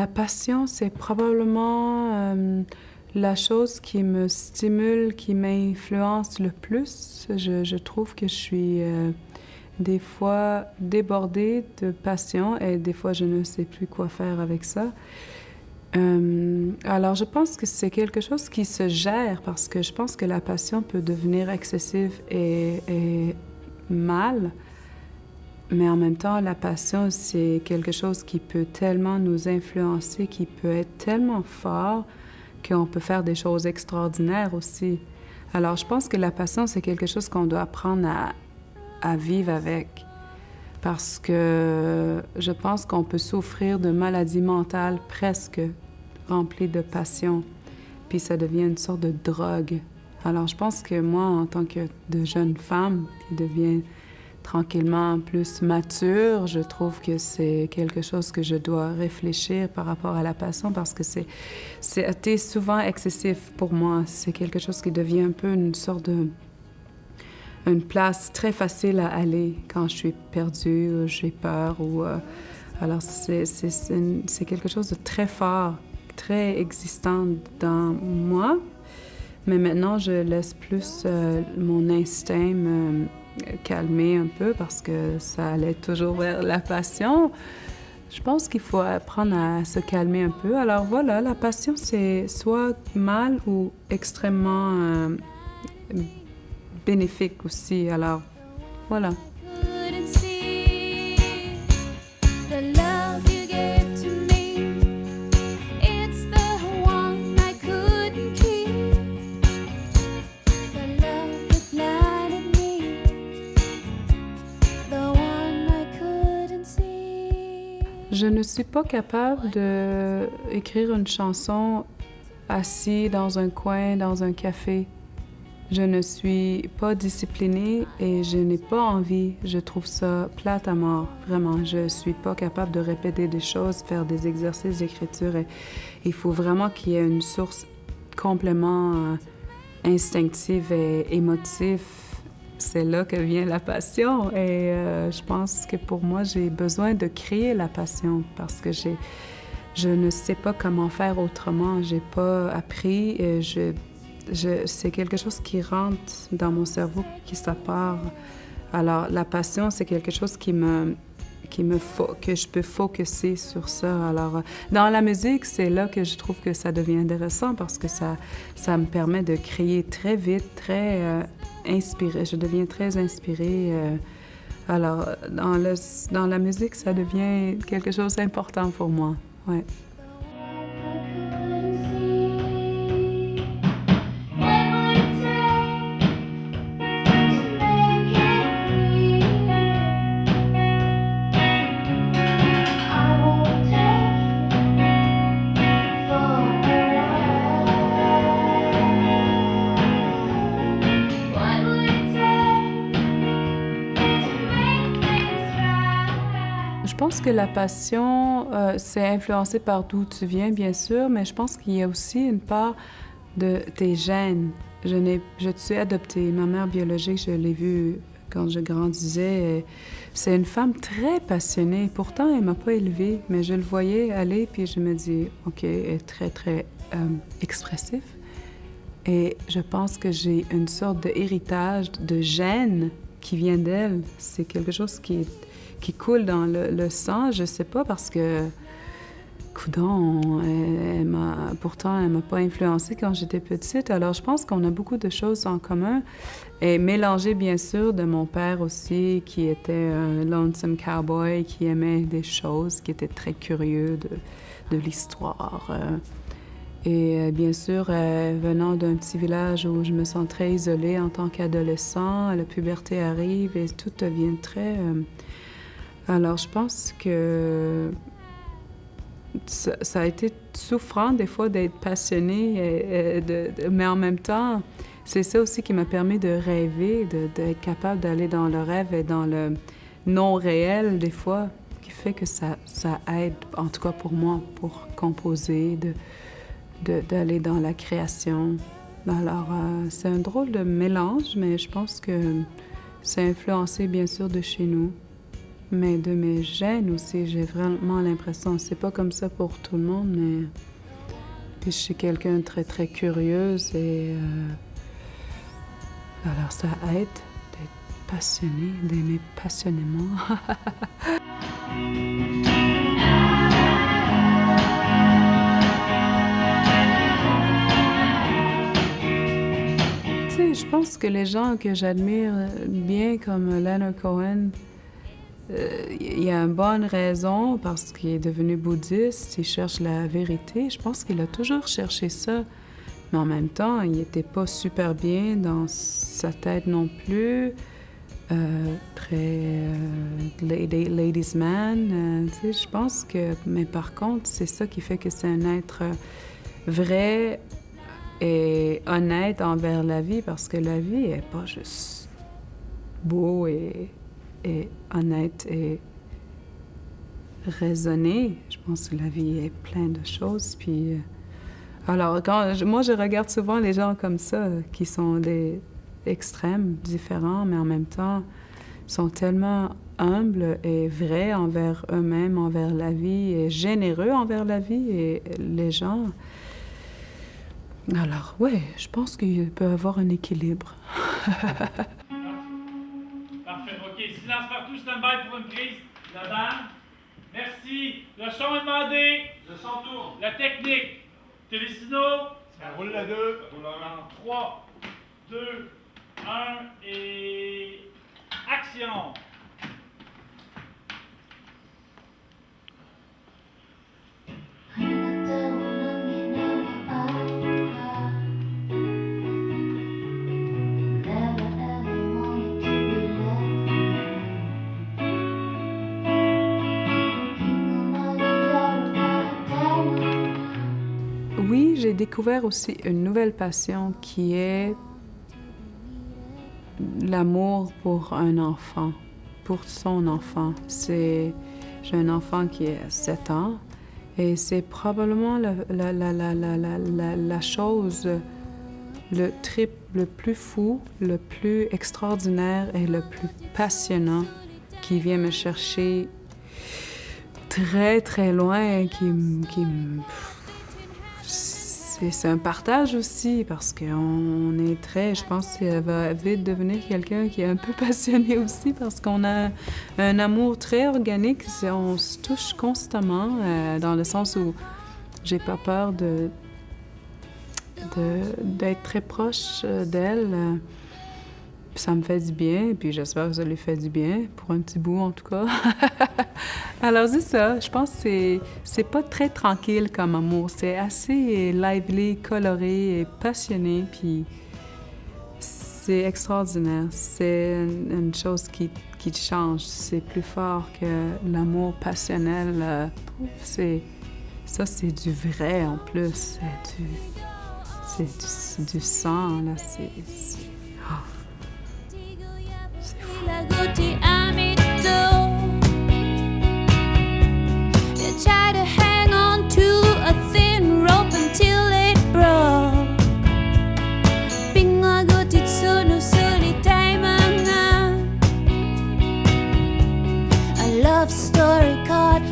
La passion, c'est probablement la chose qui me stimule, qui m'influence le plus. Je trouve que je suis des fois débordée de passion et des fois je ne sais plus quoi faire avec ça. Alors, je pense que c'est quelque chose qui se gère parce que je pense que la passion peut devenir excessive et mal, mais en même temps, la passion, c'est quelque chose qui peut tellement nous influencer, qui peut être tellement fort qu'on peut faire des choses extraordinaires aussi. Alors, je pense que la passion, c'est quelque chose qu'on doit apprendre à vivre avec. Parce que je pense qu'on peut souffrir de maladies mentales presque remplies de passion, puis ça devient une sorte de drogue. Alors je pense que moi, en tant que de jeune femme qui devient tranquillement plus mature, je trouve que c'est quelque chose que je dois réfléchir par rapport à la passion parce que c'est souvent excessif pour moi. C'est quelque chose qui devient un peu une sorte de une place très facile à aller quand je suis perdue ou j'ai peur. Alors, c'est quelque chose de très fort, très existant dans moi. Mais maintenant, je laisse plus mon instinct me calmer un peu parce que ça allait toujours vers la passion. Je pense qu'il faut apprendre à se calmer un peu. Alors voilà, la passion, c'est soit mal ou extrêmement bénéfique aussi. Alors, voilà. Je ne suis pas capable d'écrire une chanson assis dans un coin, dans un café. Je ne suis pas disciplinée et je n'ai pas envie. Je trouve ça plate à mort, vraiment. Je suis pas capable de répéter des choses, faire des exercices d'écriture. Et il faut vraiment qu'il y ait une source complètement instinctive et émotive. C'est là que vient la passion. Et je pense que pour moi, j'ai besoin de créer la passion parce que je ne sais pas comment faire autrement. J'ai pas appris. C'est quelque chose qui rentre dans mon cerveau, qui ça part. Alors, la passion, c'est quelque chose que je peux focuser sur ça. Alors, dans la musique, c'est là que je trouve que ça devient intéressant parce que ça me permet de créer très vite, très inspirée. Je deviens très inspirée. Alors, dans la musique, ça devient quelque chose d'important pour moi. Ouais. Je pense que la passion, c'est influencé par d'où tu viens, bien sûr, mais je pense qu'il y a aussi une part de tes gènes. Je suis adoptée. Ma mère biologique, je l'ai vue quand je grandissais. C'est une femme très passionnée. Pourtant, elle m'a pas élevée, mais je le voyais aller, puis je me dis, OK, elle est très, très expressif. Et je pense que j'ai une sorte d'héritage de gènes qui vient d'elle. C'est quelque chose qui coule dans le sang, je sais pas, parce que, coudonc, pourtant, elle m'a pas influencée quand j'étais petite. Alors, je pense qu'on a beaucoup de choses en commun. Et mélangé, bien sûr, de mon père aussi, qui était un lonesome cowboy, qui aimait des choses, qui était très curieux de l'histoire. Et bien sûr, venant d'un petit village où je me sens très isolée en tant qu'adolescent, la puberté arrive et tout devient très... Alors, je pense que ça a été souffrant des fois d'être passionnée, mais en même temps, c'est ça aussi qui m'a permis de rêver, d'être capable d'aller dans le rêve et dans le non-réel des fois, qui fait que ça aide, en tout cas pour moi, pour composer, d'aller dans la création. Alors, c'est un drôle de mélange, mais je pense que c'est influencé bien sûr de chez nous. mais de mes gènes aussi. J'ai vraiment l'impression, c'est pas comme ça pour tout le monde, mais puis je suis quelqu'un de très, très curieuse et alors ça aide d'être passionné, d'aimer passionnément. Tu sais, je pense que les gens que j'admire bien comme Leonard Cohen, il y a une bonne raison parce qu'il est devenu bouddhiste, il cherche la vérité. Je pense qu'il a toujours cherché ça, mais en même temps, il n'était pas super bien dans sa tête non plus. Très ladies man, tu sais, je pense que... Mais par contre, c'est ça qui fait que c'est un être vrai et honnête envers la vie, parce que la vie est pas juste beau et honnête et raisonnée. Je pense que la vie est pleine de choses. Puis, alors, moi, je regarde souvent les gens comme ça, qui sont des extrêmes, différents, mais en même temps, sont tellement humbles et vrais envers eux-mêmes, envers la vie, et généreux envers la vie et les gens. Alors, oui, je pense qu'il peut y avoir un équilibre. Parfait. OK. Silence partout. Stand-by pour une prise. La dame. Merci. Le son est demandé. Le son tourne. La technique. Télésino. Ça roule la 2. En 3, 2, 1 et... Action. Oui, j'ai découvert aussi une nouvelle passion qui est l'amour pour un enfant, pour son enfant. J'ai un enfant qui a 7 ans et c'est probablement la chose, le trip le plus fou, le plus extraordinaire et le plus passionnant qui vient me chercher très, très loin, c'est un partage aussi, parce qu'on est très... Je pense qu'elle va vite devenir quelqu'un qui est un peu passionné aussi, parce qu'on a un amour très organique. On se touche constamment, dans le sens où j'ai pas peur d'être très proche d'elle. Ça me fait du bien, puis j'espère que ça lui fait du bien, pour un petit bout en tout cas. Alors c'est ça, je pense que c'est pas très tranquille comme amour, c'est assez lively, coloré et passionné, puis c'est extraordinaire. C'est une chose qui te change, c'est plus fort que l'amour passionnel. Ça, c'est du vrai en plus, c'est du sang, là, c'est fou. Try to hang on to a thin rope until it broke. 빙하고 뒷손을 쓰리 닮았나. A love story caught